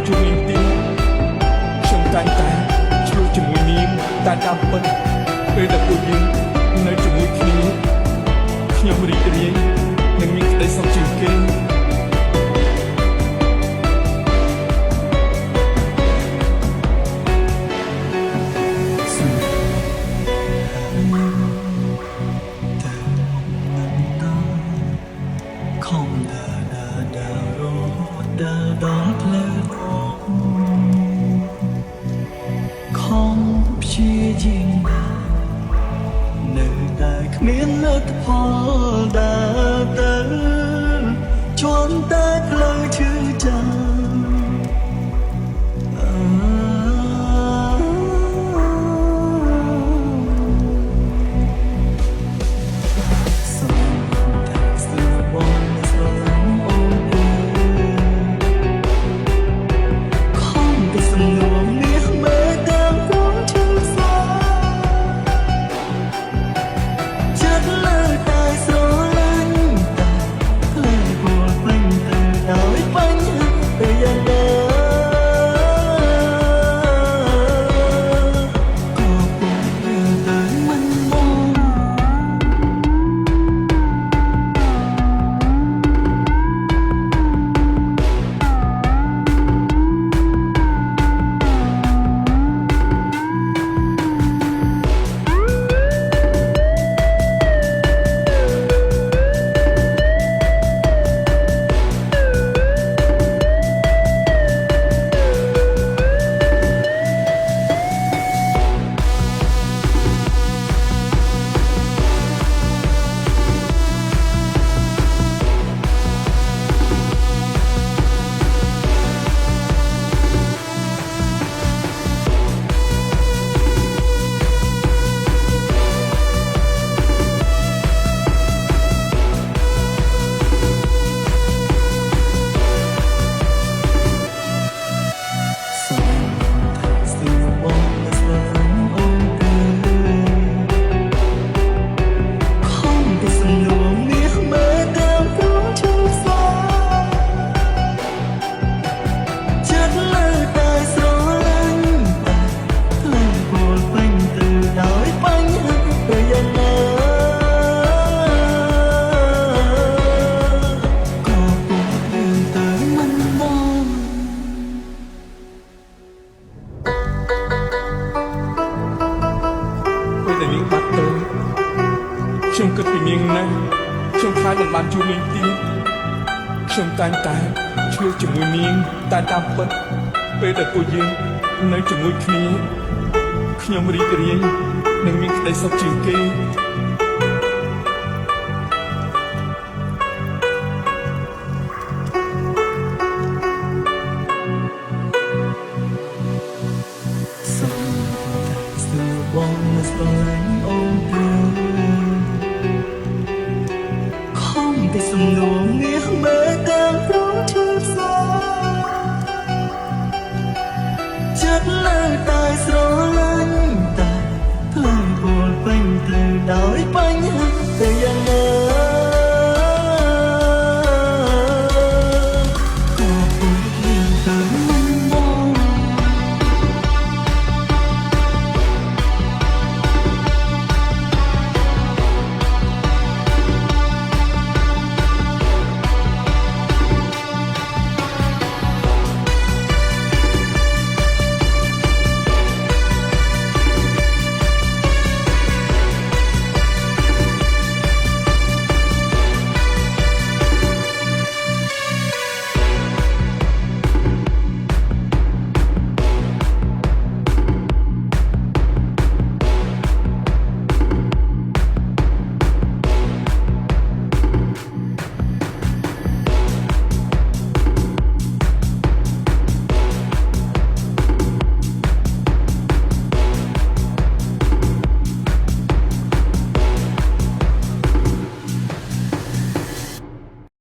ជួបនាងទេខ្ញុំតែងតែឆ្លោះជាមួយនាងតែតាមពិតពេលដែលពួកយើងនៅជាមួយគ្នាខ្ញុំរីករាយនិងមានក្តីសុខជាងគេមានលទ្ធផលដើរទៅជន់តែផ្លូវឈឺចាំខ្ញុំគិតពីនាងណាស់ខ្ញុំខ្លាចមិនបានជួបនាងទៀតខ្ញុំតែងតែឆ្លោះជាមួយនាងតែតាមពិតពេលដែលពួកយើងនៅជាមួយគ្នាខ្ញុំរីករាយនិងមានក្តីសុខជាងគេតែសំណួរមាសមើលតាមព្រមឈឺផ្សាចិត្តនៅតែស្រឡាញ់តែផ្លែពោលពេញទៅដោយបញ្ហាតែយ៉ាង